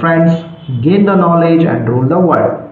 Friends, gain the knowledge and rule the world.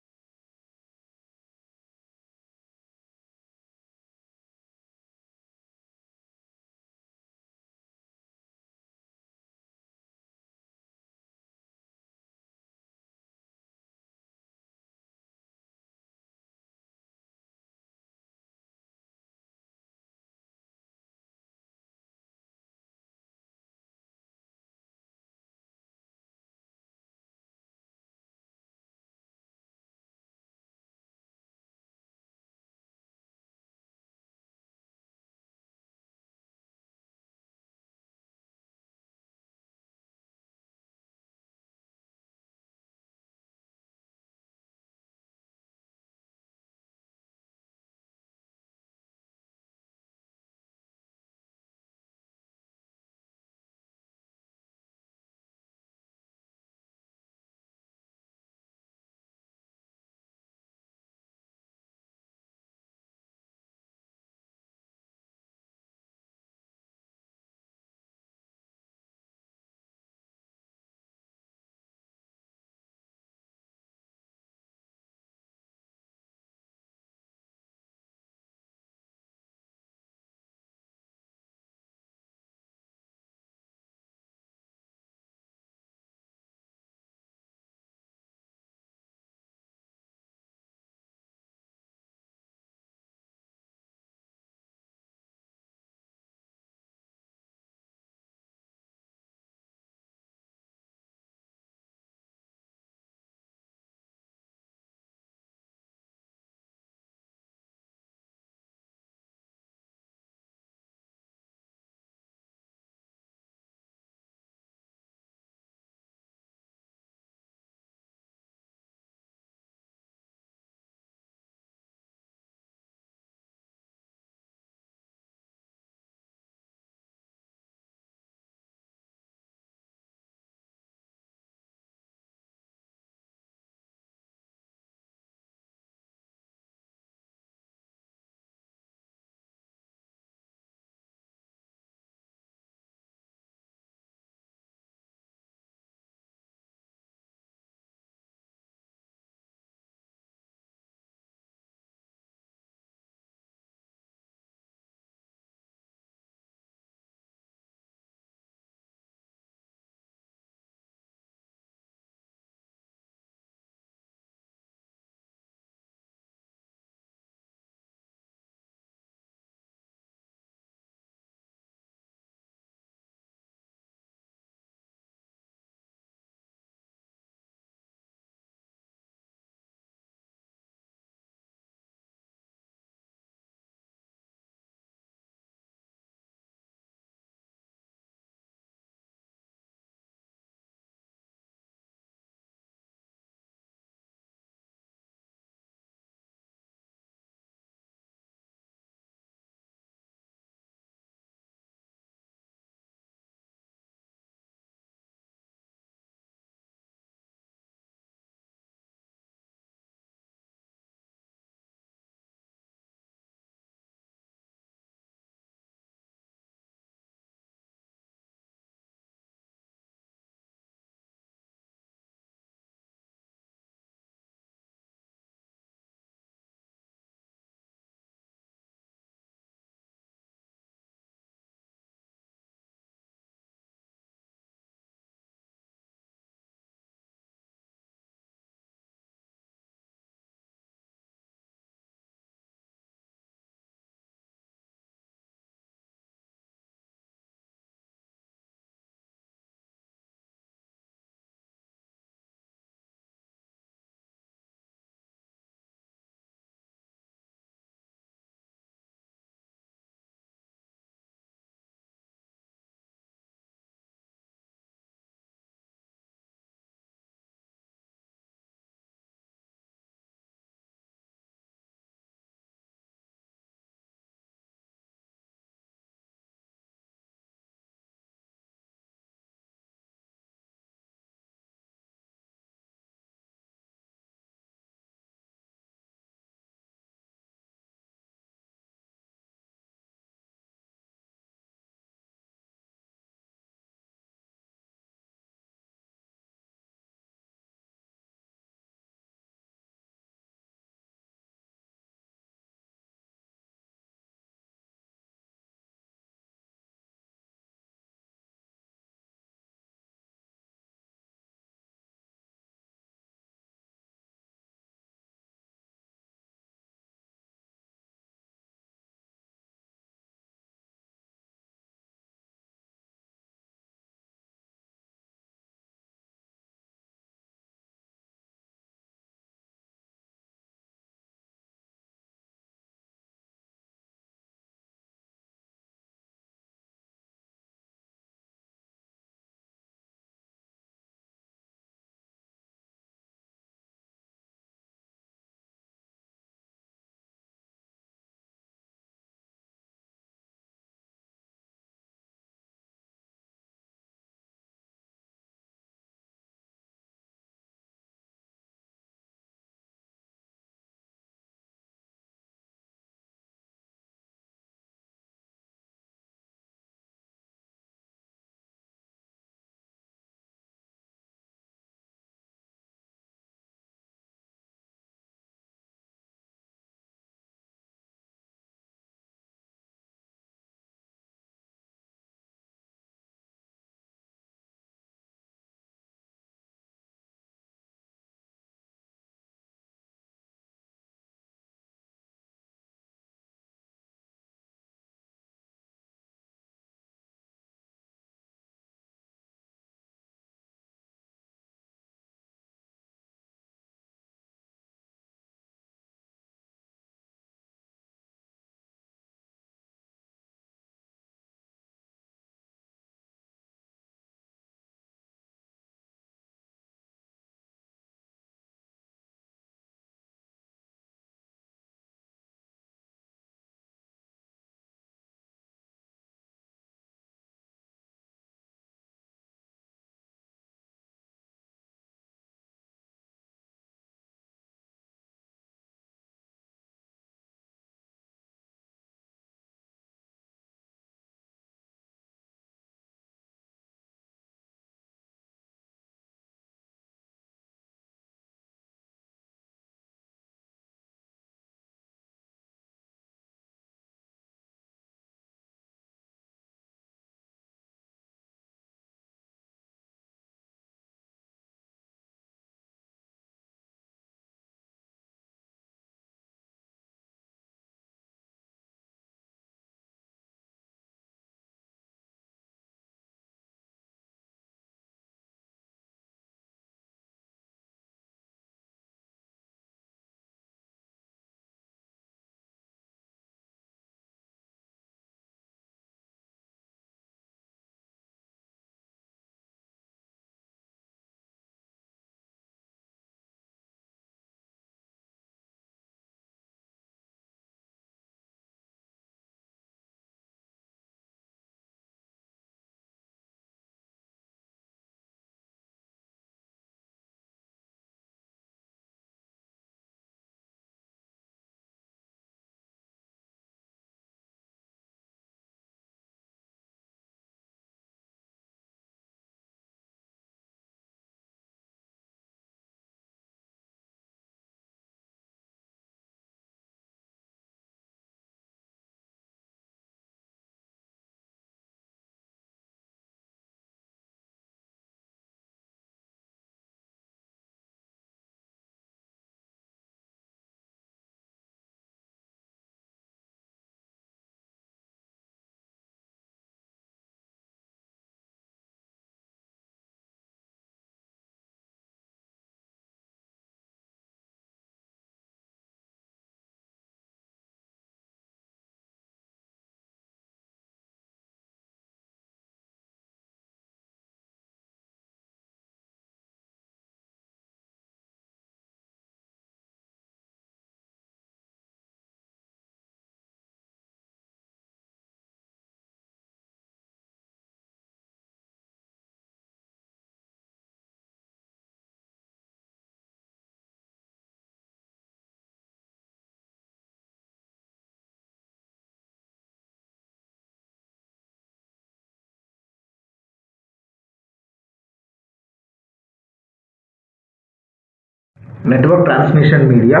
network transmission media,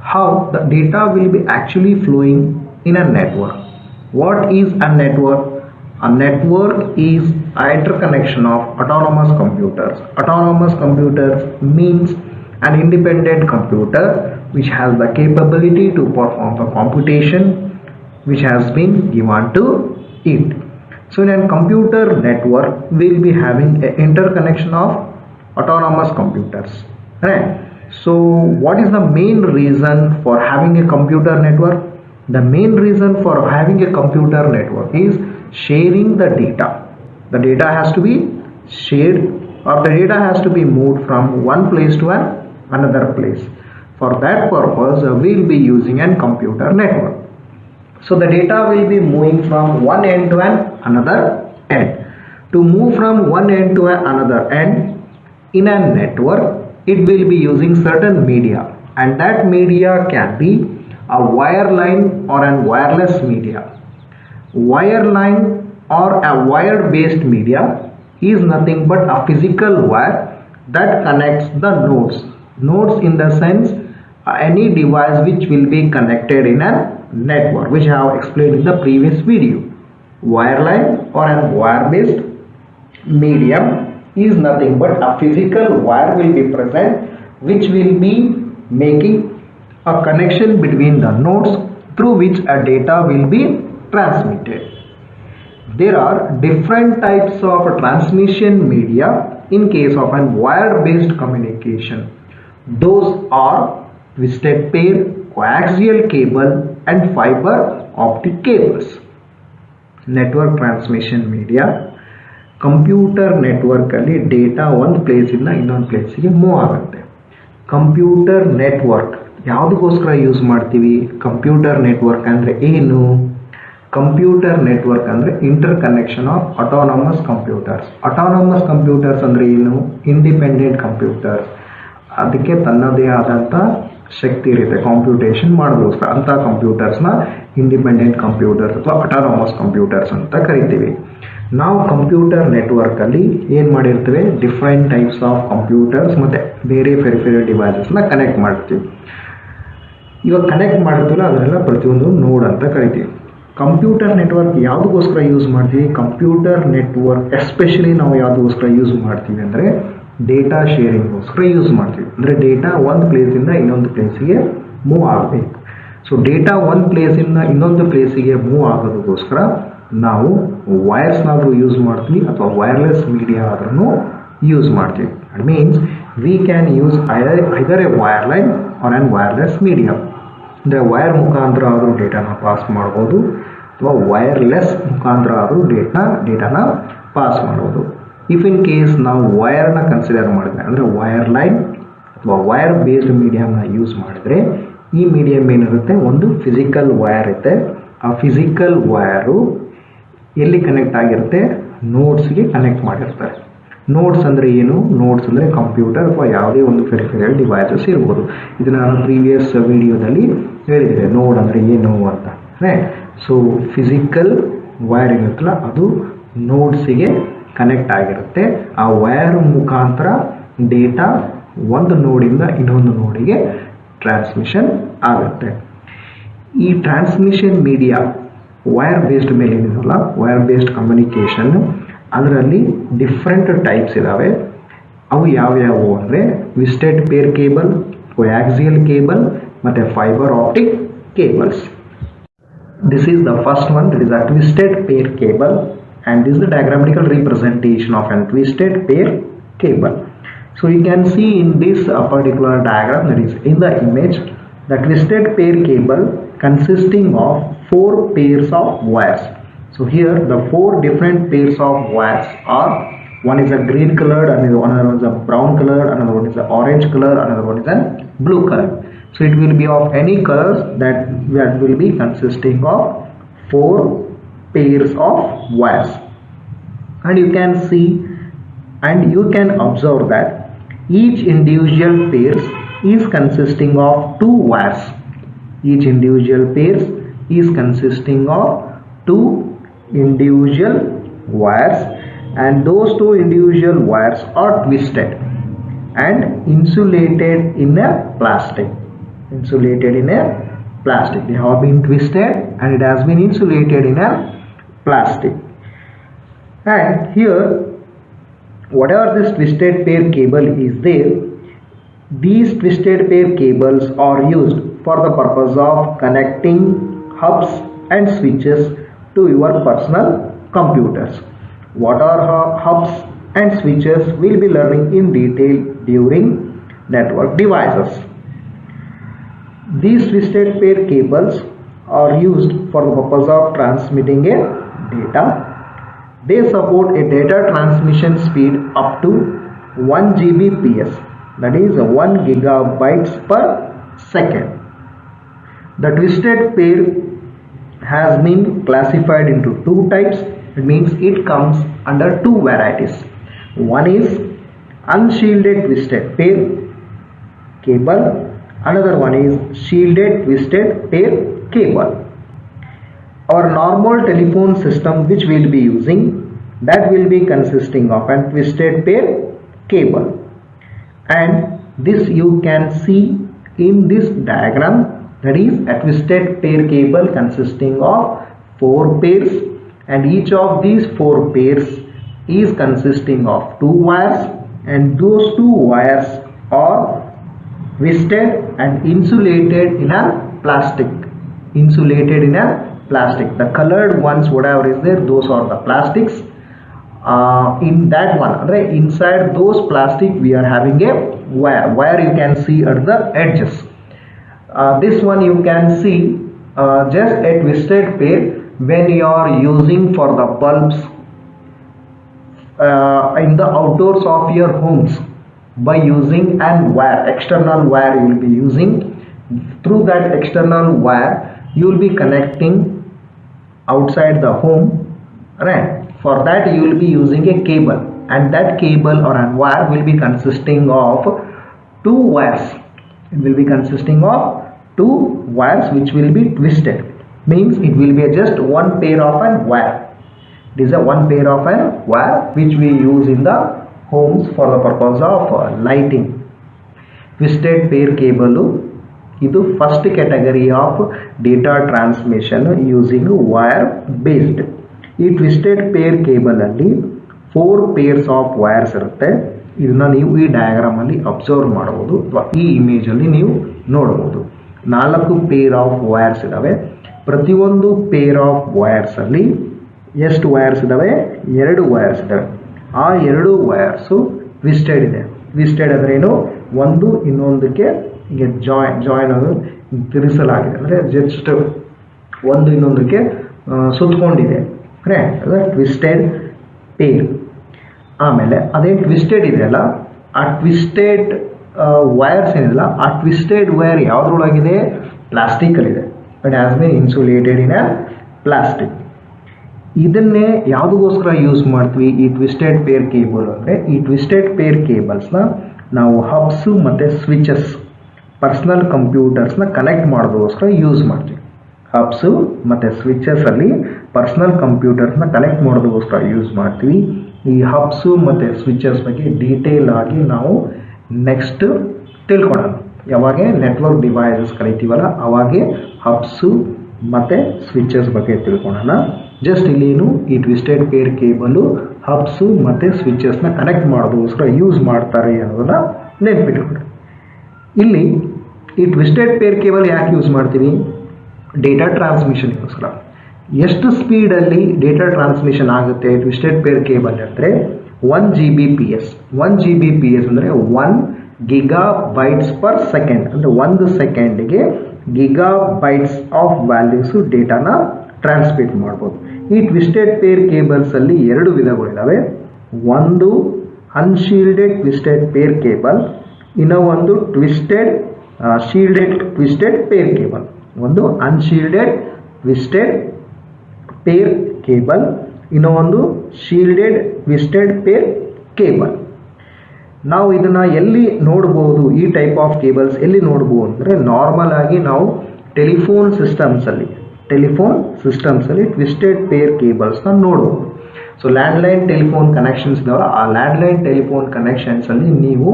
how the data will be actually flowing in a network. What is a network? A network is an interconnection of autonomous computers. Autonomous computers means an independent computer which has the capability to perform the computation which has been given to it. So in a computer network, we will be having an interconnection of autonomous computers, right? So what is the main reason for having a computer network? The main reason for having a computer network is sharing the data. The data has to be shared, or the data has to be moved from one place to another place. For that purpose, we will be using a computer network. So the data will be moving from one end to another end. To move from one end to another end in a network, it will be using certain media, and that media can be a wireline or a wireless media. Wireline or a wire based media is nothing but a physical wire that connects the nodes. Nodes in the sense any device which will be connected in a network, which I have explained in the previous video. Wireline or a wire based medium is nothing but a physical wire will be present which will be making a connection between the nodes through which a data will be transmitted. There are different types of transmission media in case of a wire based communication. Those are twisted pair, coaxial cable and fiber optic cables. Network transmission media, computer ನೆಟ್ವರ್ಕಲ್ಲಿ data ಒಂದು ಪ್ಲೇಸಿಂದ ಇನ್ನೊಂದು ಪ್ಲೇಸಿಗೆ move ಆಗುತ್ತೆ. Computer network ಯಾವುದಕ್ಕೋಸ್ಕರ use ಮಾಡ್ತೀವಿ? Computer network ಅಂದರೆ ಏನು? ಕಂಪ್ಯೂಟರ್ ನೆಟ್ವರ್ಕ್ ಅಂದರೆ interconnection of autonomous computers. Autonomous computers ಅಂದರೆ ಏನು? Independent computers. ಅದಕ್ಕೆ ತನ್ನದೇ ಆದಂಥ ಶಕ್ತಿ ಇರುತ್ತೆ ಕಾಂಪ್ಯೂಟೇಷನ್ ಮಾಡೋದಕ್ಕೋಸ್ಕರ. ಅಂಥ ಕಂಪ್ಯೂಟರ್ಸ್ನ ಇಂಡಿಪೆಂಡೆಂಟ್ ಕಂಪ್ಯೂಟರ್ಸ್ ಅಥವಾ ಅಟಾನಮಸ್ ಕಂಪ್ಯೂಟರ್ಸ್ ಅಂತ ಕರಿತೀವಿ. ನಾವು ಕಂಪ್ಯೂಟರ್ ನೆಟ್ವರ್ಕಲ್ಲಿ ಏನು ಮಾಡಿರ್ತೇವೆ? ಡಿಫ್ರೆಂಟ್ ಟೈಪ್ಸ್ ಆಫ್ ಕಂಪ್ಯೂಟರ್ಸ್ ಮತ್ತು ಬೇರೆ ಬೇರೆ ಡಿವೈಸಸ್ನ ಕನೆಕ್ಟ್ ಮಾಡ್ತೀವಿ. ಇವಾಗ ಕನೆಕ್ಟ್ ಮಾಡಿರ್ತೀವಲ್ಲ ಅದನ್ನೆಲ್ಲ ಪ್ರತಿಯೊಂದು ನೋಡ್ ಅಂತ ಕರಿತೀವಿ. ಕಂಪ್ಯೂಟರ್ ನೆಟ್ವರ್ಕ್ ಯಾವುದಕ್ಕೋಸ್ಕರ ಯೂಸ್ ಮಾಡ್ತೀವಿ? ಕಂಪ್ಯೂಟರ್ ನೆಟ್ವರ್ಕ್ ಎಸ್ಪೆಷಲಿ ನಾವು ಯಾವುದಕ್ಕೋಸ್ಕರ ಯೂಸ್ ಮಾಡ್ತೀವಿ ಅಂದರೆ ಡೇಟಾ ಶೇರಿಂಗ್ಗೋಸ್ಕರ ಯೂಸ್ ಮಾಡ್ತೀವಿ. ಅಂದರೆ ಡೇಟಾ ಒಂದು ಪ್ಲೇಸಿಂದ ಇನ್ನೊಂದು ಪ್ಲೇಸಿಗೆ ಮೂವ್ ಆಗಬೇಕು. ಸೊ ಡೇಟಾ ಒಂದು ಪ್ಲೇಸಿಂದ ಇನ್ನೊಂದು ಪ್ಲೇಸಿಗೆ ಮೂವ್ ಆಗೋದಕ್ಕೋಸ್ಕರ ನಾವು ವೈರ್ಸ್ನಾದರೂ ಯೂಸ್ ಮಾಡ್ತೀವಿ ಅಥವಾ ವೈರ್ಲೆಸ್ ಮೀಡಿಯಾ ಆದ್ರೂ ಯೂಸ್ ಮಾಡ್ತೀವಿ. It means we can use either a wire line or an wireless media. ಅಂದರೆ ವೈರ್ ಮುಖಾಂತರ ಆದರೂ ಡೇಟಾನ ಪಾಸ್ ಮಾಡ್ಬೋದು ಅಥವಾ ವೈರ್ಲೆಸ್ ಮುಖಾಂತರ ಆದರೂ ಡೇಟಾನ ಪಾಸ್ ಮಾಡ್ಬೋದು. ಇಫ್ ಇನ್ ಕೇಸ್ ನಾವು ವೈರ್ನ ಕನ್ಸಿಡರ್ ಮಾಡಿದ್ರೆ ಅಂದರೆ ವೈರ್ ಲೈನ್ ಅಥವಾ ವೈರ್ ಬೇಸ್ಡ್ ಮೀಡಿಯಮ್ನ ಯೂಸ್ ಮಾಡಿದರೆ ಈ ಮೀಡಿಯಮ್ ಏನಿರುತ್ತೆ? ಒಂದು ಫಿಸಿಕಲ್ ವೈರ್ ಇರುತ್ತೆ. ಆ ಫಿಸಿಕಲ್ ವೈರು ಎಲ್ಲಿ ಕನೆಕ್ಟ್ ಆಗಿರುತ್ತೆ? ನೋಡ್ಸ್ಗೆ ಕನೆಕ್ಟ್ ಮಾಡಿರ್ತಾರೆ. ನೋಡ್ಸ್ ಅಂದರೆ ಏನು? ನೋಡ್ಸ್ ಅಂದರೆ ಕಂಪ್ಯೂಟರ್ ಅಥವಾ ಯಾವುದೇ ಒಂದು ಫೆರಿಫೆರಲ್ ಡಿವೈಸಸ್ ಇರ್ಬೋದು. ಇದನ್ನು ನಾನು ಪ್ರೀವಿಯಸ್ ವಿಡಿಯೋದಲ್ಲಿ ಹೇಳಿದೆ ನೋಡ್ ಅಂದರೆ ಏನು ಅಂತ, ರೈಟ್? ಸೊ ಫಿಸಿಕಲ್ ವೈರ್ ಏನಿರುತ್ತಲ್ಲ ಅದು ನೋಡ್ಸಿಗೆ ಕನೆಕ್ಟ್ ಆಗಿರುತ್ತೆ. ಆ ವೈರ್ ಮುಖಾಂತರ ಡೇಟಾ ಒಂದು ನೋಡಿಂದ ಇನ್ನೊಂದು ನೋಡಿಗೆ ಟ್ರಾನ್ಸ್ಮಿಷನ್ ಆಗುತ್ತೆ. ಈ ಟ್ರಾನ್ಸ್ಮಿಷನ್ ಮೀಡಿಯಾ ವೈರ್ ಬೇಸ್ಡ್ ಮೇಲೆ ಏನಿರಲ್ಲ, ವೈರ್ ಬೇಸ್ಡ್ ಕಮ್ಯುನಿಕೇಷನ್, ಅದರಲ್ಲಿ ಡಿಫ್ರೆಂಟ್ ಟೈಪ್ಸ್ ಇದ್ದಾವೆ. ಅವು ಯಾವ್ಯಾವು ಅಂದರೆ ಟ್ವಿಸ್ಟೆಡ್ ಪೇರ್ ಕೇಬಲ್, ಕೋಯಾಕ್ಸಿಯಲ್ ಕೇಬಲ್ ಮತ್ತು fibre optic cables. This is the first one, that is a twisted pair cable, and this is the diagrammatical representation of a twisted pair cable. So you can see in this particular diagram, that is in the image, the twisted pair cable consisting of 4 pairs of wires. So here the 4 different pairs of wires are, one is a green colored, another one is a brown color, another one is a orange color, another one is a blue color. So it will be of any colors that will be consisting of 4 pairs of wires. And you can see and you can observe that each individual pairs is consisting of 2 wires. Each individual pairs is consisting of 2 individual wires, and those 2 individual wires are twisted. and insulated in a plastic. Insulated in a plastic. They have been twisted and it has been insulated in a plastic. And here, whatever this twisted pair cable is there, these twisted pair cables are used for the purpose of connecting hubs and switches to your personal computers. What are hubs and switches? We'll be learning in detail during network devices. These twisted pair cables are used for the purpose of transmitting a data. They support a data transmission speed up to 1 Gbps, that is 1 gigabytes per second. The twisted pair has been classified into two types. It means it comes under two varieties. One is unshielded twisted pair cable. Another one is shielded twisted pair cable. Our normal telephone system which we will be using, that will be consisting of a twisted pair cable. And this you can see in this diagram, that is a twisted pair cable consisting of 4 pairs, and each of these 4 pairs is consisting of 2 wires, and those 2 wires are twisted and insulated in a plastic. Insulated in a plastic. The colored ones, whatever is there, those are the plastics. In that one, right, inside those plastic we are having a wire you can see at the edges. This one you can see just a twisted pair when you are using for the bulbs in the outdoors of your homes. By using an wire, external wire you will be using. Through that external wire you will be connecting outside the home, right? For that you will be using a cable, and that cable or a wire will be consisting of 2 wires. It will be consisting of 2 wires which will be twisted. Means it will be just one pair of a wire. It is a one pair of a wire which we use in the homes for the purpose of lighting. Twisted pair cable, ಇದು first category of data transmission using wire based. ಈ twisted pair cable ಅಲ್ಲಿ 4 pairs of wires ಇರುತ್ತೆ. ಇದನ್ನ ನೀವು ಈ diagram ಅಲ್ಲಿ observe ಮಾಡಬಹುದು ಅಥವಾ ಈ ಇಮೇಜ್ ಅಲ್ಲಿ ನೀವು ನೋಡಬಹುದು. 4 ಪೇರ್ ಆಫ್ ವೈರ್ಸ್ ಇದಾವೆ. ಪ್ರತಿಯೊಂದು ಪೇರ್ ಆಫ್ ವೈರ್ಸ್ ಅಲ್ಲಿ ಎಷ್ಟು ವೈರ್ಸ್ ಇದಾವೆ? 2 ವೈರ್ಸ್ ಇದಾವೆ. ಆ 2 ವೈರ್ಸ್ ಟ್ವಿಸ್ಟೆಡ್ ಇದೆ. ಟ್ವಿಸ್ಟೆಡ್ ಅಂದ್ರೆ ಏನು? ಒಂದು ಇನ್ನೊಂದಕ್ಕೆ ಈಗ ಜಾಯಿನ್ ಅದು ತಿರುಗಿಸಲಾಗಿದೆ, ಅಂದರೆ ಜಸ್ಟ್ ಒಂದು ಇನ್ನೊಂದಕ್ಕೆ ಸುತ್ತಕೊಂಡಿದೆ. ಅದು ಟ್ವಿಸ್ಟೆಡ್ ಪೇರ್. ಆಮೇಲೆ ಅದೇನು ಟ್ವಿಸ್ಟೆಡ್ ಇದೆಯಲ್ಲ, ಆ ಟ್ವಿಸ್ಟೆಡ್ ವೈರ್ಸ್ ಏನಿಲ್ಲ, ಆ ಟ್ವಿಸ್ಟೆಡ್ ವೈರ್ ಯಾವುದ್ರೊಳಗಿದೆ? ಪ್ಲಾಸ್ಟಿಕಲ್ಲಿದೆ. It has been insulated in a plastic. ಇದನ್ನೇ ಯಾವುದಕ್ಕೋಸ್ಕರ ಯೂಸ್ ಮಾಡ್ತೀವಿ ಈ ಟ್ವಿಸ್ಟೆಡ್ ಪೇರ್ ಕೇಬಲ್ ಅಂದರೆ, ಈ ಟ್ವಿಸ್ಟೆಡ್ ಪೇರ್ ಕೇಬಲ್ಸ್ನ ನಾವು ಹಬ್ಸು ಮತ್ತು ಸ್ವಿಚಸ್, ಪರ್ಸ್ನಲ್ ಕಂಪ್ಯೂಟರ್ಸ್ನ ಕನೆಕ್ಟ್ ಮಾಡೋದಕ್ಕೋಸ್ಕರ ಯೂಸ್ ಮಾಡ್ತೀವಿ. ಹಬ್ಸು ಮತ್ತು ಸ್ವಿಚಸಲ್ಲಿ ಪರ್ಸ್ನಲ್ ಕಂಪ್ಯೂಟರ್ಸ್ನ ಕನೆಕ್ಟ್ ಮಾಡೋದಕ್ಕೋಸ್ಕರ ಯೂಸ್ ಮಾಡ್ತೀವಿ. ಈ ಹಬ್ಸು ಮತ್ತು ಸ್ವಿಚಸ್ ಬಗ್ಗೆ ಡೀಟೇಲ್ ಆಗಿ ನಾವು ನೆಕ್ಸ್ಟ್ ತಿಳ್ಕೊಳ್ಳೋಣ. ಯಾವಾಗ ನೆಟ್ವರ್ಕ್ ಡಿವೈಸಸ್ ಕರಿತೀವಲ್ಲ ಅವಾಗೆ ಹಬ್ಸು ಮತ್ತು ಸ್ವಿಚಸ್ ಬಗ್ಗೆ ತಿಳ್ಕೊಳ್ಳೋಣ. ಜಸ್ಟ್ ಇಲ್ಲೇನು ಈ ಟ್ವಿಸ್ಟೆಡ್ ಪೇರ್ ಕೇಬಲು ಹಬ್ಸು ಮತ್ತು ಸ್ವಿಚಸ್ನ ಕನೆಕ್ಟ್ ಮಾಡೋದಕ್ಕೋಸ್ಕರ ಯೂಸ್ ಮಾಡ್ತಾರೆ ಅನ್ನೋದನ್ನ ನೆನ್ಪಿಟ್ಕೊಳ್ಳಿ. ಇಲ್ಲಿ ಈ ಟ್ವಿಸ್ಟೆಡ್ ಪೇರ್ ಕೇಬಲ್ ಯಾಕೆ ಯೂಸ್ ಮಾಡ್ತೀವಿ? ಡೇಟಾ ಟ್ರಾನ್ಸ್ಮಿಷನ್ಗೋಸ್ಕರ. ಎಷ್ಟು ಸ್ಪೀಡಲ್ಲಿ ಡೇಟಾ ಟ್ರಾನ್ಸ್ಮಿಷನ್ ಆಗುತ್ತೆ ಟ್ವಿಸ್ಟೆಡ್ ಪೇರ್ ಕೇಬಲ್ ಅಂದರೆ 1 Gbps. 1 Gbps ಅಂದರೆ 1 ಗಿಗಾಬೈಟ್ಸ್ ಪರ್ ಸೆಕೆಂಡ್. ಅಂದರೆ 1 ಸೆಕೆಂಡಿಗೆ ಗಿಗಾಬೈಟ್ಸ್ ಆಫ್ ವ್ಯಾಲ್ಯೂಸು ಡೇಟಾನ ಟ್ರಾನ್ಸ್ಮಿಟ್ ಮಾಡ್ಬೋದು. ಈ ಟ್ವಿಸ್ಟೆಡ್ ಪೇರ್ ಕೇಬಲ್ಸಲ್ಲಿ 2 ವಿಧಗಳಿದ್ದಾವೆ. ಒಂದು ಅನ್ಶೀಲ್ಡೆಡ್ ಟ್ವಿಸ್ಟೆಡ್ ಪೇರ್ ಕೇಬಲ್, ಇನ್ನೂ ಒಂದು ಶೀಲ್ಡೆಡ್ ಟ್ವಿಸ್ಟೆಡ್ ಪೇರ್ ಕೇಬಲ್. ಒಂದು ಅನ್ಶೀಲ್ಡೆಡ್ ಟ್ವಿಸ್ಟೆಡ್ ಪೇರ್ ಕೇಬಲ್, ಇನ್ನೂ ಒಂದು ಶೀಲ್ಡೆಡ್ ಟ್ವಿಸ್ಟೆಡ್ ಪೇರ್ ಕೇಬಲ್. ನಾವು ಇದನ್ನು ಎಲ್ಲಿ ನೋಡ್ಬೋದು? ಈ ಟೈಪ್ ಆಫ್ ಕೇಬಲ್ಸ್ ಎಲ್ಲಿ ನೋಡ್ಬೋದು ಅಂದರೆ, ನಾರ್ಮಲ್ ಆಗಿ ನಾವು ಟೆಲಿಫೋನ್ ಸಿಸ್ಟಮ್ಸಲ್ಲಿ ಟ್ವಿಸ್ಟೆಡ್ ಪೇರ್ ಕೇಬಲ್ಸ್ನ ನೋಡ್ಬೋದು. ಸೊ ಲ್ಯಾಂಡ್ಲೈನ್ ಟೆಲಿಫೋನ್ ಕನೆಕ್ಷನ್ಸ್ ಇದಾವಲ್ಲ, ಆ ಲ್ಯಾಂಡ್ಲೈನ್ ಟೆಲಿಫೋನ್ ಕನೆಕ್ಷನ್ಸಲ್ಲಿ ನೀವು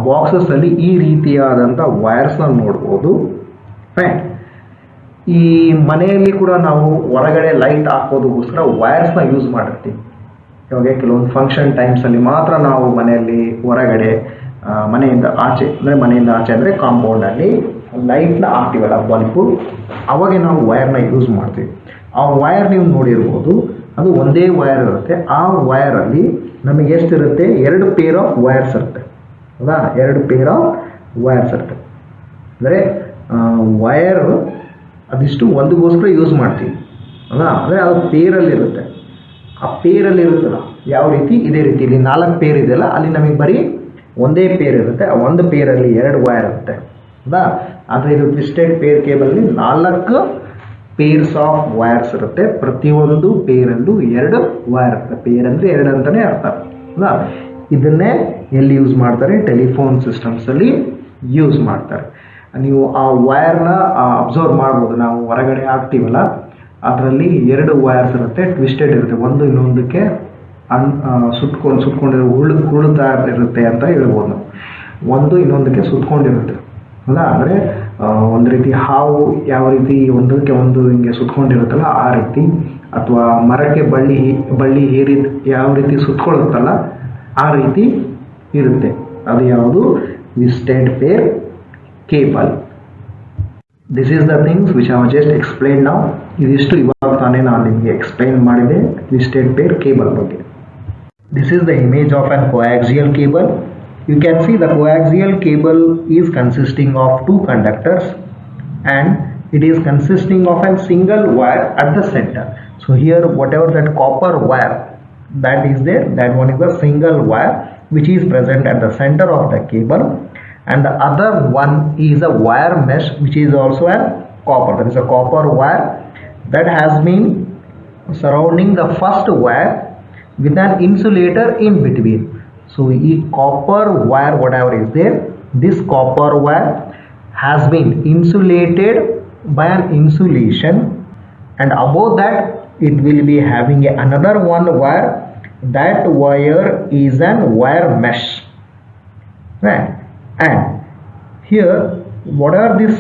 ಬಾಕ್ಸಸ್ಸಲ್ಲಿ ಈ ರೀತಿಯಾದಂಥ ವೈರ್ಸ್ನ ನೋಡ್ಬೋದು. ರೈಟ್, ಈ ಮನೆಯಲ್ಲಿ ಕೂಡ ನಾವು ಹೊರಗಡೆ ಲೈಟ್ ಹಾಕೋದಕ್ಕೋಸ್ಕರ ವೈರ್ಸ್ನ ಯೂಸ್ ಮಾಡಿರ್ತೀವಿ. ಇವಾಗ ಕೆಲವೊಂದು ಫಂಕ್ಷನ್ ಟೈಮ್ಸಲ್ಲಿ ಮಾತ್ರ ನಾವು ಮನೆಯಲ್ಲಿ ಹೊರಗಡೆ ಮನೆಯಿಂದ ಆಚೆ ಅಂದರೆ ಕಾಂಪೌಂಡಲ್ಲಿ ಲೈಟ್ನ ಹಾಕ್ತೀವಲ್ಲ ಬಲ್ಬು, ಅವಾಗ ನಾವು ವೈರ್ನ ಯೂಸ್ ಮಾಡ್ತೀವಿ. ಆ ವೈರ್ ನೀವು ನೋಡಿರ್ಬೋದು, ಅದು ಒಂದೇ ವೈರ್ ಇರುತ್ತೆ. ಆ ವೈರಲ್ಲಿ ನಮಗೆ ಎಷ್ಟಿರುತ್ತೆ, 2 ಪೇರ್ ಆಫ್ ವೈರ್ಸ್ ಇರುತ್ತೆ. ಹೌದಾ, 2 ಪೇರ್ ಆಫ್ ವೈರ್ಸ್ ಇರುತ್ತೆ. ಅಂದರೆ ವೈರ್ ಅದಿಷ್ಟು ಒಂದಕ್ಕೋಸ್ಕರ ಯೂಸ್ ಮಾಡ್ತೀವಿ. ಹೌದಾ, ಅಂದರೆ ಅದು ಪೇರಲ್ಲಿರುತ್ತೆ. ಆ ಪೇರಲ್ಲಿ ಇರುತ್ತಲ್ಲ ಯಾವ ರೀತಿ, ಇದೇ ರೀತಿ ಇಲ್ಲಿ 4 ಪೇರ್ ಇದೆಯಲ್ಲ, ಅಲ್ಲಿ ನಮಗೆ ಬರೀ ಒಂದೇ ಪೇರ್ ಇರುತ್ತೆ. ಆ ಒಂದು ಪೇರಲ್ಲಿ 2 ವೈರ್ ಇರುತ್ತೆ. ಹೌದಾ, ಆದರೆ ಇದು ಟ್ವಿಸ್ಟೆಡ್ ಪೇರ್ ಕೇಬಲಲ್ಲಿ 4 ಪೇರ್ಸ್ ಆಫ್ ವೈರ್ಸ್ ಇರುತ್ತೆ. ಪ್ರತಿಯೊಂದು ಪೇರಲ್ಲೂ 2 ವೈರ್ ಇರುತ್ತೆ. ಪೇರ್ ಅಂದರೆ 2 ಅಂತಲೇ ಅರ್ಥ. ಹೌದಾ, ಇದನ್ನೇ ಎಲ್ಲಿ ಯೂಸ್ ಮಾಡ್ತಾರೆ, ಟೆಲಿಫೋನ್ ಸಿಸ್ಟಮ್ಸಲ್ಲಿ ಯೂಸ್ ಮಾಡ್ತಾರೆ. ನೀವು ಆ ವೈರ್ನ ಅಬ್ಸರ್ವ್ ಮಾಡ್ಬೋದು. ನಾವು ಹೊರಗಡೆ ಹಾಕ್ತೀವಲ್ಲ, ಅದರಲ್ಲಿ 2 ವೈರ್ಸ್ ಇರುತ್ತೆ, ಟ್ವಿಸ್ಟೆಡ್ ಇರುತ್ತೆ. ಒಂದು ಇನ್ನೊಂದಕ್ಕೆ ಸುತ್ಕೊಂಡಿರೋ ಉರುಳುತ್ತಾ ಇರುತ್ತೆ ಅಂತ ಹೇಳ್ಬೋದು ನಾವು. ಒಂದು ಇನ್ನೊಂದಕ್ಕೆ ಸುತ್ಕೊಂಡಿರುತ್ತೆ. ಹೌದಾ, ಅಂದರೆ ಒಂದು ರೀತಿ ಹಾವು ಯಾವ ರೀತಿ ಒಂದಕ್ಕೆ ಒಂದು ಹಿಂಗೆ ಸುತ್ಕೊಂಡಿರುತ್ತಲ್ಲ ಆ ರೀತಿ, ಅಥವಾ ಮರಕ್ಕೆ ಬಳ್ಳಿ ಏರಿ ಯಾವ ರೀತಿ ಸುತ್ಕೊಳ್ಳುತ್ತಲ್ಲ ಆ ರೀತಿ ಇರುತ್ತೆ. ಅದು ಯಾವುದು, twisted peer cable. This is the things which I have just explain now. ಇದಿಷ್ಟು ಇವಾಗ ತಾನೇ ನಾನು ನಿಮಗೆ ಎಕ್ಸ್ಪ್ಲೈನ್ ಮಾಡಿದೆ ಟ್ವಿಸ್ಟೆಡ್ ಪೇರ್ ಕೇಬಲ್ ಬಗ್ಗೆ. This is the image of an coaxial cable. You can see the coaxial cable is consisting of 2 conductors and it is consisting of a single wire at the center. So here whatever that copper wire that is there, that one is a single wire which is present at the center of the cable, and the other one is a wire mesh which is also a copper. That is a copper wire that has been surrounding the first wire with an insulator in between. So the copper wire whatever is there, this copper wire has been insulated by an insulation, and above that it will be having another one wire. That wire is an wire mesh, right? And here whatever this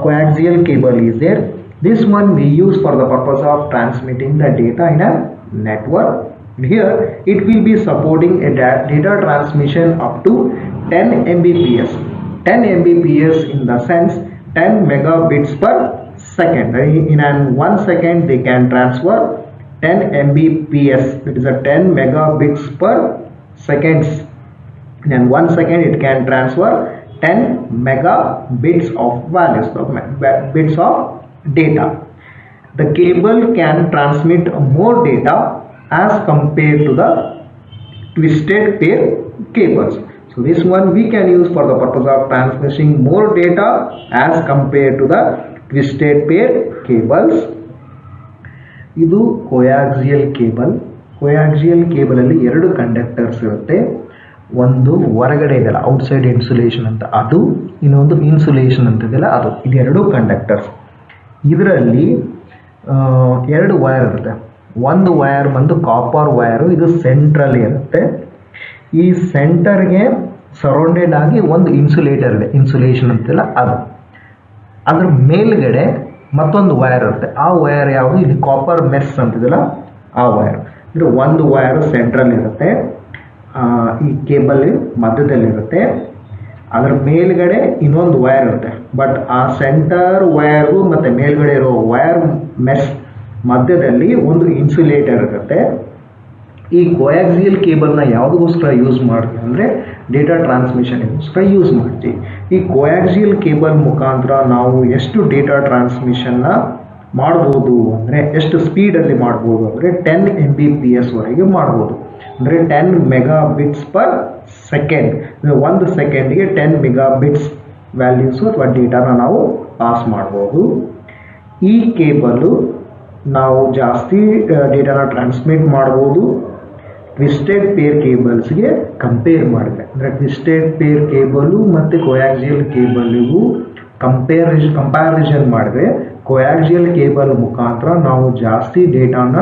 coaxial cable is there, this one we use for the purpose of transmitting the data in a network. Here it will be supporting a data transmission up to 10 Mbps. 10 Mbps in the sense 10 megabits per second. In 1 second they can transfer 10 Mbps. It is a 10 megabits per seconds. In 1 second it can transfer 10 megabits of values of bits of data. The cable can transmit more data as compared to the twisted pair cables. So this one we can use for the purpose of transmitting more data as compared to the twisted pair cables. ಇದು coaxial cable. coaxial cable ಅಲ್ಲಿ 2 conductors ಇರುತ್ತೆ. ಒಂದು ಹೊರಗಡೆ ಇದೆಯಲ್ಲ outside insulation ಅಂತ ಅದು, ಇನ್ನೊಂದು insulation ಅಂತ ಇದೆಯಲ್ಲ ಅದು. ಇದು 2 ಕಂಡಕ್ಟರ್ಸ್. ಇದರಲ್ಲಿ 2 ವೈರ್ ಇರುತ್ತೆ. ಒಂದು ವೈರ್ ಬಂದು ಕಾಪರ್ ವೈರು, ಇದು ಸೆಂಟ್ರಲ್ಲಿ ಇರುತ್ತೆ. ಈ ಸೆಂಟರ್ಗೆ ಸರೌಂಡೆಡ್ ಆಗಿ ಒಂದು ಇನ್ಸುಲೇಟರ್ ಇದೆ, ಇನ್ಸುಲೇಷನ್ ಅಂತಿಲ್ಲ ಅದು. ಅದ್ರ ಮೇಲ್ಗಡೆ ಮತ್ತೊಂದು ವೈರ್ ಇರುತ್ತೆ. ಆ ವೈರ್ ಯಾವುದು, ಇಲ್ಲಿ ಕಾಪರ್ ಮೆಸ್ ಅಂತಿದೆಯಲ್ಲ ಆ ವೈರ್. ಅಂದರೆ ಒಂದು ವೈರು ಸೆಂಟ್ರಲ್ಲಿ ಇರುತ್ತೆ, ಈ ಕೇಬಲ್ ಮಧ್ಯದಲ್ಲಿರುತ್ತೆ. ಅದರ ಮೇಲ್ಗಡೆ ಇನ್ನೊಂದು ವೈರ್ ಇರುತ್ತೆ. ಬಟ್ ಆ ಸೆಂಟರ್ ವೈರ್ಗೂ ಮತ್ತು ಮೇಲ್ಗಡೆ ಇರೋ ವೈರ್ ಮೆಸ್ ಮಧ್ಯದಲ್ಲಿ ಒಂದು ಇನ್ಸುಲೇಟರ್ ಇರುತ್ತೆ. ಈ ಕೋಯಾಕ್ಸಿಯಲ್ ಕೇಬಲ್ನ ಯಾವುದಕ್ಕೋಸ್ಕರ ಯೂಸ್ ಮಾಡ್ತೀವಿ ಅಂದರೆ ಡೇಟಾ ಟ್ರಾನ್ಸ್ಮಿಷನ್ಗೋಸ್ಕರ ಯೂಸ್ ಮಾಡ್ತೀವಿ. ಈ ಕೋಯಾಕ್ಸಿಯಲ್ ಕೇಬಲ್ ಮುಖಾಂತರ ನಾವು ಎಷ್ಟು ಡೇಟಾ ಟ್ರಾನ್ಸ್ಮಿಷನ್ನ ಮಾಡ್ಬೋದು ಅಂದರೆ, ಎಷ್ಟು ಸ್ಪೀಡಲ್ಲಿ ಮಾಡ್ಬೋದು ಅಂದರೆ 10 Mbps ವರೆಗೆ ಮಾಡ್ಬೋದು. ಅಂದರೆ 10 ಮೆಗಾಬಿಟ್ಸ್ ಪರ್ ಸೆಕೆಂಡ್. ಒಂದು ಸೆಕೆಂಡ್ಗೆ 10 ಮೆಗಾಬಿಟ್ಸ್ ವ್ಯಾಲ್ಯೂಸು ಅಥವಾ ಡೇಟಾನ ನಾವು ಪಾಸ್ ಮಾಡ್ಬೋದು. ಈ ಕೇಬಲ್ಲು ನಾವು ಜಾಸ್ತಿ ಡೇಟಾನ ಟ್ರಾನ್ಸ್ಮಿಟ್ ಮಾಡ್ಬೋದು ಟ್ವಿಸ್ಟೆಡ್ ಪೇರ್ ಕೇಬಲ್ಸ್ಗೆ ಕಂಪೇರ್ ಮಾಡಿದ್ರೆ. ಅಂದರೆ ಟ್ವಿಸ್ಟೆಡ್ ಪೇರ್ ಕೇಬಲು ಮತ್ತು ಕೋಯಾಕ್ಸಿಯಲ್ ಕೇಬಲ್ಗೂ ಕಂಪ್ಯಾರಿಸನ್ ಮಾಡಿದ್ರೆ ಕೋಯಾಕ್ಸಿಯಲ್ ಕೇಬಲ್ ಮುಖಾಂತರ ನಾವು ಜಾಸ್ತಿ ಡೇಟಾನ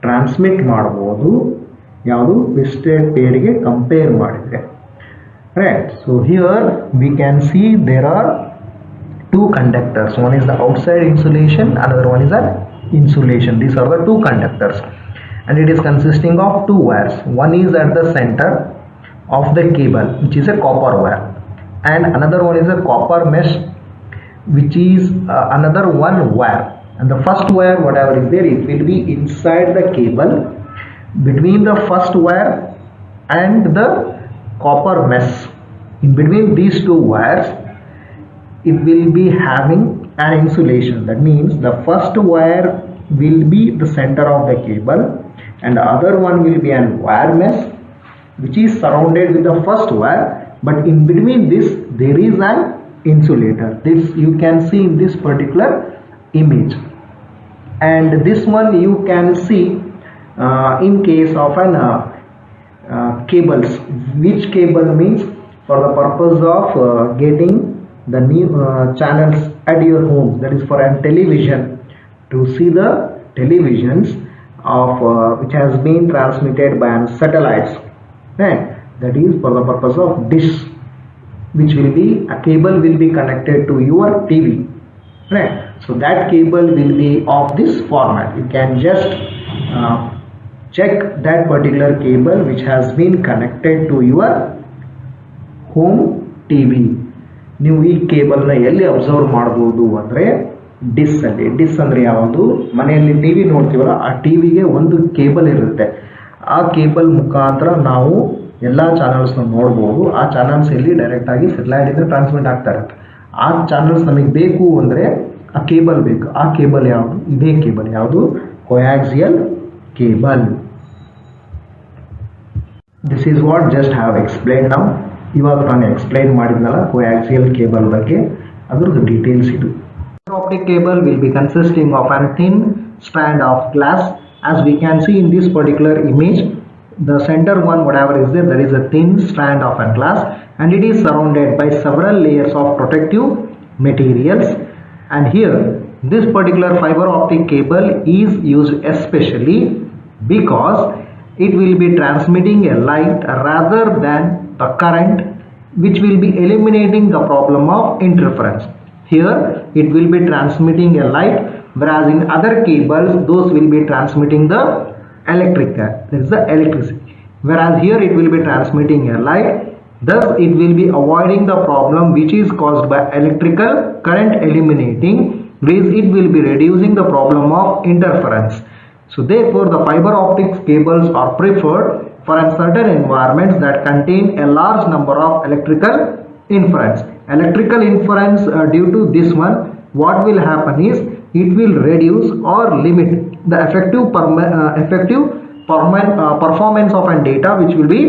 ಟ್ರಾನ್ಸ್ಮಿಟ್ ಮಾಡ್ಬೋದು, ಯಾವುದು ಟ್ವಿಸ್ಟೆಡ್ ಪೇರ್ಗೆ ಕಂಪೇರ್ ಮಾಡಿದರೆ. Right. So here we can see there are two conductors. One is the outside insulation, another one is an insulation. These are the two conductors, and it is consisting of two wires. One is at the center of the cable, which is a copper wire, and another one is a copper mesh, which is another one wire. And the first wire, whatever is there, it will be inside the cable between the first wire and the copper mesh. In between these two wires, it will be having an insulation. That means the first wire will be the center of the cable, and the other one will be an wire mesh which is surrounded with the first wire, but in between this there is an insulator. This you can see in this particular image, and this one you can see in case of an cables. Which cable means for the purpose of getting the new channels at your home, that is for a television, to see the televisions of which has been transmitted by satellites, right? That is for the purpose of dish, which will be a cable will be connected to your TV, right? So that cable will be of this format. You can just check that particular cable which has been connected to your home TV. ನೀವು ಈ ಕೇಬಲ್ನ ಎಲ್ಲಿ observe ಮಾಡಬಹುದು ಅಂದರೆ ಡಿಸ್ ಅಲ್ಲಿ. ಡಿಸ್ ಅಂದರೆ ಯಾವುದು? ಮನೆಯಲ್ಲಿ TV ನೋಡ್ತೀವಲ್ಲ, ಆ ಟಿವಿಗೆ ಒಂದು ಕೇಬಲ್ ಇರುತ್ತೆ. ಆ ಕೇಬಲ್ ಮುಖಾಂತರ ನಾವು ಎಲ್ಲ ಚಾನಲ್ಸ್ನ ನೋಡ್ಬೋದು. ಆ ಚಾನಲ್ಸ್ ಎಲ್ಲಿ ಡೈರೆಕ್ಟ್ ಆಗಿ ಸೆಟಲೈಟ್ ಇಂದ ಟ್ರಾನ್ಸ್ಮಿಟ್ ಆಗ್ತಾ ಇರುತ್ತೆ. ಆ ಚಾನಲ್ಸ್ ನಮಗೆ ಬೇಕು ಅಂದರೆ ಆ ಕೇಬಲ್ ಬೇಕು. ಆ ಕೇಬಲ್ ಯಾವುದು? ಇದೇ ಕೇಬಲ್. ಯಾವುದು? Coaxial cable. This is what just have explain now. ಇವಾಗ ನಾನು ಎಕ್ಸ್ಪ್ಲೈನ್ ಮಾಡಿದ್ನಲ್ಲ ಕೋಯಾಕ್ಸಿಯಲ್ ಕೇಬಲ್ ಬಗ್ಗೆ, ಅದರದ್ದು ಡೀಟೇಲ್ಸ್ ಇದು. Optic cable will be consisting of a thin strand of glass. As we can see in this particular image, the center one, whatever is there, there is a thin strand of a glass, and it is surrounded by several layers of protective materials. And here this particular fiber optic cable is used especially because it will be transmitting a light rather than the current, which will be eliminating the problem of interference. Here it will be transmitting a light, whereas in other cables those will be transmitting the electric, that is the electricity, whereas here it will be transmitting a light. Thus it will be avoiding the problem which is caused by electrical current eliminating, whereas it will be reducing the problem of interference. So therefore the fiber optics cables are preferred for certain environments that contain a large number of electrical inference. Electrical inference due to this one, what will happen is it will reduce or limit the effective performance of a data which will be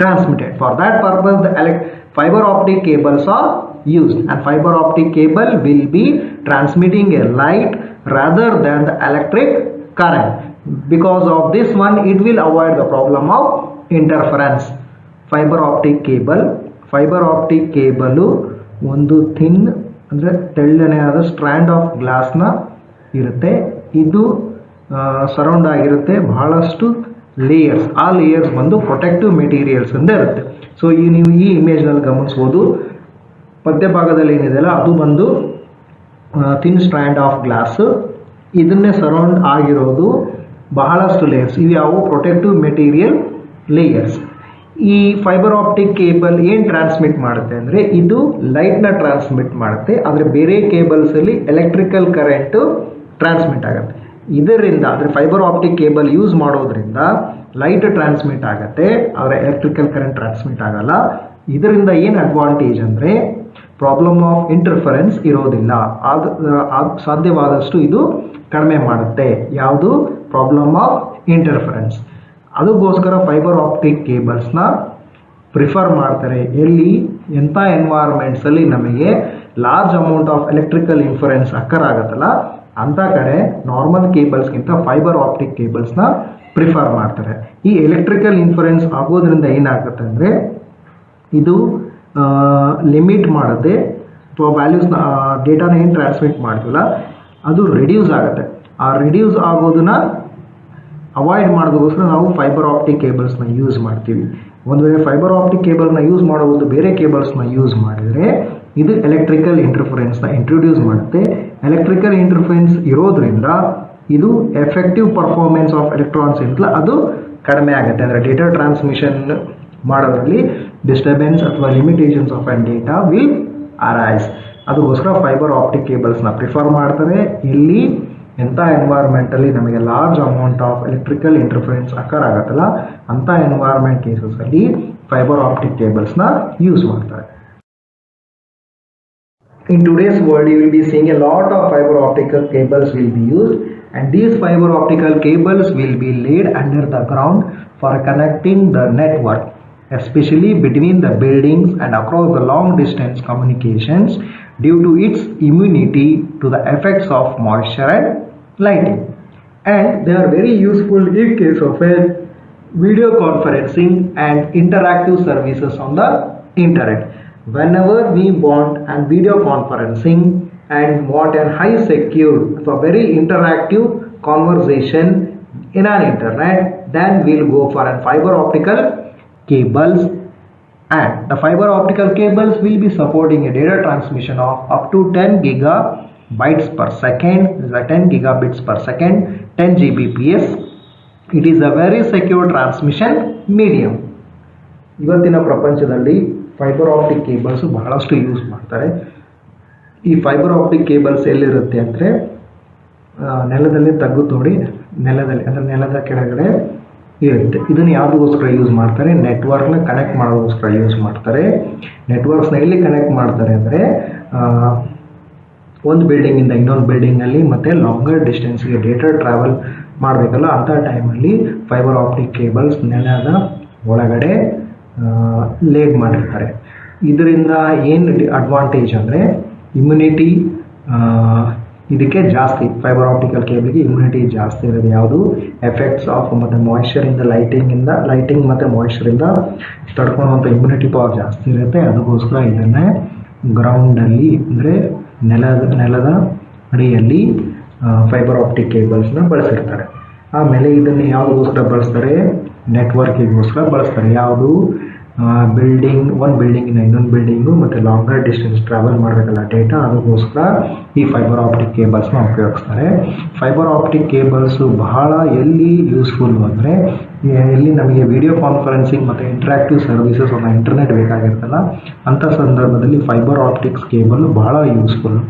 transmitted. For that purpose the fiber optic cables are used, and fiber optic cable will be transmitting a light rather than the electric current. Because of this one it will avoid the problem of interference. Fiber optic cable ಒಂದು thin ಅಂದರೆ ತೆಳ್ಳನೆಯಾದ strand of ಗ್ಲಾಸ್ನ ಇರುತ್ತೆ. ಇದು surround ಆಗಿರುತ್ತೆ ಬಹಳಷ್ಟು layers. ಆ layers ಬಂದು protective materials ಅಂತ ಇರುತ್ತೆ. ಸೊ ನೀವು ಈ ಇಮೇಜ್ನಲ್ಲಿ ಗಮನಿಸ್ಬೋದು, ಮಧ್ಯಭಾಗದಲ್ಲಿ ಏನಿದೆಯಲ್ಲ ಅದು ಬಂದು ಥಿನ್ ಸ್ಟ್ರ್ಯಾಂಡ್ ಆಫ್ ಗ್ಲಾಸ್. ಇದನ್ನೇ ಸರೌಂಡ್ ಆಗಿರೋದು ಬಹಳಷ್ಟು ಲೇಯರ್ಸ್. ಇವು ಯಾವುವು? Protective material layers. ಈ ಫೈಬರ್ ಆಪ್ಟಿಕ್ ಕೇಬಲ್ ಏನು ಟ್ರಾನ್ಸ್ಮಿಟ್ ಮಾಡುತ್ತೆ ಅಂದರೆ ಇದು ಲೈಟ್ನ ಟ್ರಾನ್ಸ್ಮಿಟ್ ಮಾಡುತ್ತೆ, ಆದರೆ ಬೇರೆ ಕೇಬಲ್ಸಲ್ಲಿ ಎಲೆಕ್ಟ್ರಿಕಲ್ ಕರೆಂಟು ಟ್ರಾನ್ಸ್ಮಿಟ್ ಆಗುತ್ತೆ. ಇದರಿಂದ ಅಂದರೆ ಫೈಬರ್ ಆಪ್ಟಿಕ್ ಕೇಬಲ್ ಯೂಸ್ ಮಾಡೋದ್ರಿಂದ ಲೈಟ್ ಟ್ರಾನ್ಸ್ಮಿಟ್ ಆಗುತ್ತೆ, ಆದರೆ ಎಲೆಕ್ಟ್ರಿಕಲ್ ಕರೆಂಟ್ ಟ್ರಾನ್ಸ್ಮಿಟ್ ಆಗಲ್ಲ. ಇದರಿಂದ ಏನು ಅಡ್ವಾಂಟೇಜ್ ಅಂದರೆ ಪ್ರಾಬ್ಲಮ್ ಆಫ್ ಇಂಟರ್ಫರೆನ್ಸ್ ಇರೋದಿಲ್ಲ. ಸಾಧ್ಯವಾದಷ್ಟು ಇದು ಕಡಿಮೆ ಮಾಡುತ್ತೆ. ಯಾವುದು? Problem of interference. ಅದಕ್ಕೋಸ್ಕರ ಫೈಬರ್ ಆಪ್ಟಿಕ್ ಕೇಬಲ್ಸ್ನ ಪ್ರಿಫರ್ ಮಾಡ್ತಾರೆ. ಎಲ್ಲಿ? ಎಂಥ ಎನ್ವೈರ್ಮೆಂಟ್ಸಲ್ಲಿ ನಮಗೆ large amount of electrical inference occur ಆಗುತ್ತಲ್ಲ, ಅಂಥ ಕಡೆ ನಾರ್ಮಲ್ ಕೇಬಲ್ಸ್ಗಿಂತ ಫೈಬರ್ ಆಪ್ಟಿಕ್ ಕೇಬಲ್ಸ್ನ ಪ್ರಿಫರ್ ಮಾಡ್ತಾರೆ. ಈ ಎಲೆಕ್ಟ್ರಿಕಲ್ ಇನ್ಫರೆನ್ಸ್ ಆಗೋದ್ರಿಂದ ಏನಾಗುತ್ತೆ ಅಂದರೆ ಇದು ಲಿಮಿಟ್ ಮಾಡುತ್ತೆ, ಅಥವಾ ವ್ಯಾಲ್ಯೂಸ್ನ ಡೇಟಾನ ಏನು ಟ್ರಾನ್ಸ್ಮಿಟ್ ಮಾಡ್ತೀವಲ್ಲ ಅದು ರಿಡ್ಯೂಸ್ ಆಗುತ್ತೆ. ಆ ರಿಡ್ಯೂಸ್ ಆಗೋದನ್ನ ಅವಾಯ್ಡ್ ಮಾಡೋದಕ್ಕೋಸ್ಕರ ನಾವು ಫೈಬರ್ ಆಪ್ಟಿಕ್ ಕೇಬಲ್ಸ್ನ ಯೂಸ್ ಮಾಡ್ತೀವಿ. ಒಂದು ವೇಳೆ ಫೈಬರ್ ಆಪ್ಟಿಕ್ ಕೇಬಲ್ನ ಯೂಸ್ ಮಾಡೋದು ಬೇರೆ ಕೇಬಲ್ಸ್ನ ಯೂಸ್ ಮಾಡಿದರೆ ಇದು ಎಲೆಕ್ಟ್ರಿಕಲ್ ಇಂಟರ್ಫರೆನ್ಸ್ನ ಇಂಟ್ರೊಡ್ಯೂಸ್ ಮಾಡುತ್ತೆ. ಎಲೆಕ್ಟ್ರಿಕಲ್ ಇಂಟರ್ಫರೆನ್ಸ್ ಇರೋದ್ರಿಂದ ಇದು ಎಫೆಕ್ಟಿವ್ ಪರ್ಫಾರ್ಮೆನ್ಸ್ ಆಫ್ ಎಲೆಕ್ಟ್ರಾನ್ಸ್ ಇಂದಲ ಅದು ಕಡಿಮೆ ಆಗುತ್ತೆ. ಅಂದರೆ ಡೇಟಾ ಟ್ರಾನ್ಸ್ಮಿಷನ್ ಮಾಡೋದ್ರಲ್ಲಿ ಡಿಸ್ಟರ್ಬೆನ್ಸ್ ಅಥವಾ limitations of on data will arise. ಅದಕ್ಕೋಸ್ಕರ ಫೈಬರ್ ಆಪ್ಟಿಕ್ ಕೇಬಲ್ಸ್ನ ಪ್ರಿಫರ್ ಮಾಡ್ತಾರೆ. ಇಲ್ಲಿ ಎಂಥ ಎನ್ವೈರ್ಮೆಂಟಲ್ಲಿ ನಮಗೆ large amount of electrical interference occur ಆಗುತ್ತಲ್ಲ ಅಂಥ ಎನ್ವೈರ್ಮೆಂಟ್ ಕೇಸಸಲ್ಲಿ ಫೈಬರ್ ಆಪ್ಟಿಕ್ ಕೇಬಲ್ಸ್ನ ಯೂಸ್ ಮಾಡ್ತಾರೆ. In today's world, you will be seeing a lot of fiber optical cables will be used, and these fiber optical cables will be laid under the ground for connecting the network, especially between the buildings and across the long distance communications due to its immunity to the effects of moisture and lighting. And they are very useful in case of a video conferencing and interactive services on the internet. Whenever we want and video conferencing and want a high secure for very interactive conversation in an internet, then we'll go for a fiber optical cables, and the fiber optical cables will be supporting a data transmission of up to 10 gigabytes per second, 10 gigabits per second, 10 Gbps. It is a very secure transmission medium. ಇವತ್ತಿನ ಪ್ರಪಂಚದಲ್ಲಿ fibre optic cables ಬಹಳಷ್ಟು use ಮಾಡ್ತಾರೆ. ಈ fibre optic cables ಎಲ್ಲಿರುತ್ತೆ ಅಂದರೆ ನೆಲದಲ್ಲಿ ತಗ್ಗು ತೋಡಿ ನೆಲದಲ್ಲಿ ಅಂದರೆ ನೆಲದ ಕೆಳಗಡೆ ಇರುತ್ತೆ. ಇದನ್ನು ಯಾವುದಕ್ಕೋಸ್ಕರ ಯೂಸ್ ಮಾಡ್ತಾರೆ? ನೆಟ್ವರ್ಕ್ನ ಕನೆಕ್ಟ್ ಮಾಡೋದಕ್ಕೋಸ್ಕರ ಯೂಸ್ ಮಾಡ್ತಾರೆ. ನೆಟ್ವರ್ಕ್ಸ್ನ ಎಲ್ಲಿ ಕನೆಕ್ಟ್ ಮಾಡ್ತಾರೆ ಅಂದರೆ ಒಂದು ಬಿಲ್ಡಿಂಗಿಂದ ಇನ್ನೊಂದು ಬಿಲ್ಡಿಂಗಲ್ಲಿ ಮತ್ತು ಲಾಂಗರ್ ಡಿಸ್ಟೆನ್ಸ್ಗೆ ಡೇಟಾ ಟ್ರಾವೆಲ್ ಮಾಡಬೇಕಲ್ಲ ಅಂಥ ಟೈಮಲ್ಲಿ ಫೈಬರ್ ಆಪ್ಟಿಕ್ ಕೇಬಲ್ಸ್ ನೆಲದ ಒಳಗಡೆ ಲೇಡ್ ಮಾಡಿರ್ತಾರೆ. ಇದರಿಂದ ಏನು ಅಡ್ವಾಂಟೇಜ್ ಅಂದರೆ ಇಮ್ಯುನಿಟಿ ಇದಕ್ಕೆ ಜಾಸ್ತಿ, ಫೈಬರ್ ಆಪ್ಟಿಕಲ್ ಕೇಬಲ್ಗೆ ಇಮ್ಯುನಿಟಿ ಜಾಸ್ತಿ ಇರೋದು. ಯಾವುದು ಎಫೆಕ್ಟ್ಸ್ ಆಫ್ ಮತ್ತು ಮಾಯಿಶ್ಚರಿಂದ ಲೈಟಿಂಗ್ ಮತ್ತು ಮಾಯಿಶ್ಚರಿಂದ ತಡ್ಕೊಳ್ಳುವಂಥ ಇಮ್ಯುನಿಟಿ ಪವರ್ ಜಾಸ್ತಿ ಇರುತ್ತೆ. ಅದಕ್ಕೋಸ್ಕರ ಇದನ್ನೇ ಗ್ರೌಂಡಲ್ಲಿ ಅಂದರೆ ನೆಲದ ಅಡಿಯಲ್ಲಿ ಫೈಬರ್ ಆಪ್ಟಿಕ್ ಕೇಬಲ್ಸ್ನ ಬಳಸಿರ್ತಾರೆ. ಆಮೇಲೆ ಇದನ್ನು ಯಾವುದಕ್ಕೋಸ್ಕರ ಬಳಸ್ತಾರೆ? ನೆಟ್ವರ್ಕಿಗೋಸ್ಕರ ಬಳಸ್ತಾರೆ. ಯಾವುದು? ಒಂದು ಬಿಲ್ಡಿಂಗಿನ ಇನ್ನೊಂದು ಬಿಲ್ಡಿಂಗು ಮತ್ತು ಲಾಂಗರ್ ಡಿಸ್ಟೆನ್ಸ್ ಟ್ರಾವೆಲ್ ಮಾಡಬೇಕಲ್ಲ ಡೇಟಾ, ಅದಕ್ಕೋಸ್ಕರ ಈ ಫೈಬರ್ ಆಪ್ಟಿಕ್ ಕೇಬಲ್ಸ್ನ ಉಪಯೋಗಿಸ್ತಾರೆ. ಫೈಬರ್ ಆಪ್ಟಿಕ್ ಕೇಬಲ್ಸು ಬಹಳ ಎಲ್ಲಿ ಯೂಸ್ಫುಲ್ ಅಂದರೆ ಎಲ್ಲಿ ನಮಗೆ ವಿಡಿಯೋ ಕಾನ್ಫರೆನ್ಸಿಂಗ್ ಮತ್ತು ಇಂಟ್ರಾಕ್ಟಿವ್ ಸರ್ವಿಸಸ್ ಒಂದು ಇಂಟರ್ನೆಟ್ ಬೇಕಾಗಿರ್ತಲ್ಲ ಅಂಥ ಸಂದರ್ಭದಲ್ಲಿ ಫೈಬರ್ ಆಪ್ಟಿಕ್ಸ್ ಕೇಬಲ್ ಬಹಳ ಯೂಸ್ಫುಲ್.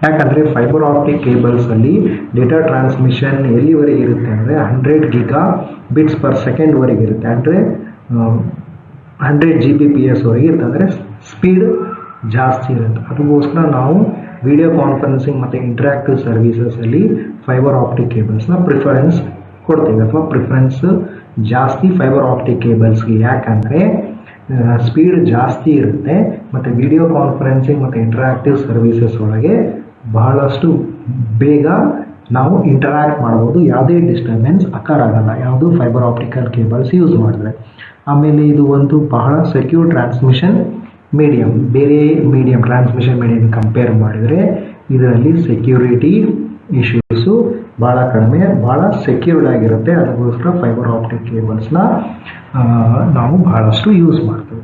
ಯಾಕಂದರೆ ಫೈಬರ್ ಆಪ್ಟಿಕ್ ಕೇಬಲ್ಸಲ್ಲಿ ಡೇಟಾ ಟ್ರಾನ್ಸ್ಮಿಷನ್ ಎಲ್ಲಿವರೆಗೆ ಇರುತ್ತೆ ಅಂದರೆ 100 Gbps per second ವರೆಗೆ ಇರುತ್ತೆ. ಅಂದರೆ 100 Gbps ವರೆಗೆ ಇರುತ್ತೆ. ಅಂದರೆ ಸ್ಪೀಡ್ ಜಾಸ್ತಿ ಇರುತ್ತೆ. ಅದಕ್ಕೋಸ್ಕರ ನಾವು ವಿಡಿಯೋ ಕಾನ್ಫರೆನ್ಸಿಂಗ್ ಮತ್ತು ಇಂಟ್ರಾಕ್ಟಿವ್ ಸರ್ವಿಸಸಲ್ಲಿ ಫೈಬರ್ ಆಪ್ಟಿಕ್ ಕೇಬಲ್ಸ್ನ ಪ್ರಿಫರೆನ್ಸ್ ಕೊಡ್ತೀವಿ ಅಥವಾ ಪ್ರಿಫರೆನ್ಸ್ ಜಾಸ್ತಿ ಫೈಬರ್ ಆಪ್ಟಿಕ್ ಕೇಬಲ್ಸ್ಗೆ. ಯಾಕಂದರೆ ಸ್ಪೀಡ್ ಜಾಸ್ತಿ ಇರುತ್ತೆ ಮತ್ತು ವಿಡಿಯೋ ಕಾನ್ಫರೆನ್ಸಿಂಗ್ ಮತ್ತು ಇಂಟ್ರಾಕ್ಟಿವ್ ಸರ್ವಿಸಸ್ ಒಳಗೆ ಬಹಳಷ್ಟು ಬೇಗ ನಾವು ಇಂಟರಾಕ್ಟ್ ಮಾಡ್ಬೋದು. ಯಾವುದೇ ಡಿಸ್ಟರ್ಬೆನ್ಸ್ ಅಕರ್ ಆಗಲ್ಲ ಯಾವುದು ಫೈಬರ್ ಆಪ್ಟಿಕಲ್ ಕೇಬಲ್ಸ್ ಯೂಸ್ ಮಾಡಿದ್ರೆ. ಆಮೇಲೆ ಇದು ಒಂದು ಬಹಳ ಸೆಕ್ಯೂರ್ ಟ್ರಾನ್ಸ್ಮಿಷನ್ ಮೀಡಿಯಮ್. ಬೇರೆ ಟ್ರಾನ್ಸ್ಮಿಷನ್ ಮೀಡಿಯಮ್ ಕಂಪೇರ್ ಮಾಡಿದರೆ ಇದರಲ್ಲಿ ಸೆಕ್ಯೂರಿಟಿ ಇಶ್ಯೂಸು ಭಾಳ ಕಡಿಮೆ, ಭಾಳ ಸೆಕ್ಯೂರ್ಡ್ ಆಗಿರುತ್ತೆ. ಅದಕ್ಕೋಸ್ಕರ ಫೈಬರ್ ಆಪ್ಟಿಕ್ ಕೇಬಲ್ಸ್ನ ನಾವು ಬಹಳಷ್ಟು ಯೂಸ್ ಮಾಡ್ತೀವಿ.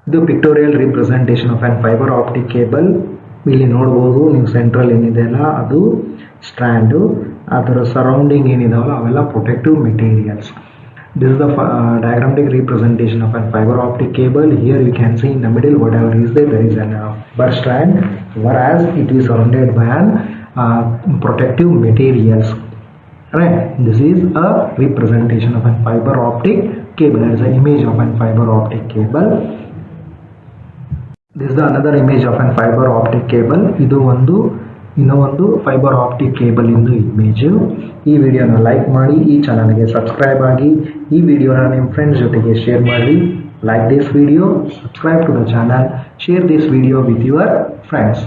ಇದು pictorial representation of an fibre optic cable. ಇಲ್ಲಿ ನೋಡ್ಬೋದು ನೀವು ಸೆಂಟ್ರಲ್ ಏನಿದೆಯಲ್ಲ ಅದು ಸ್ಟ್ರ್ಯಾಂಡು, ಅದರ ಸರೌಂಡಿಂಗ್ ಏನಿದಾವಲ್ಲ ಅವೆಲ್ಲ protective materials. This is the diagrammatic representation of a fiber optic cable. Here you can see in the middle whatever is there is an upper strand, whereas it is surrounded by an protective materials. Right? This is a representation of a fiber optic cable. There is an image of a fiber optic cable. This is the another image of a fiber optic cable. ಇನ್ನೊಂದು fibre optic cable ಇಂದು image. ಈ ವಿಡಿಯೋನ like ಮಾಡಿ, ಈ ಚಾನಲ್ಗೆ subscribe ಆಗಿ, ಈ ವಿಡಿಯೋನ ನಿಮ್ಮ ಫ್ರೆಂಡ್ಸ್ ಜೊತೆಗೆ ಶೇರ್ ಮಾಡಿ. Like this video, subscribe to the channel, share this video with your friends.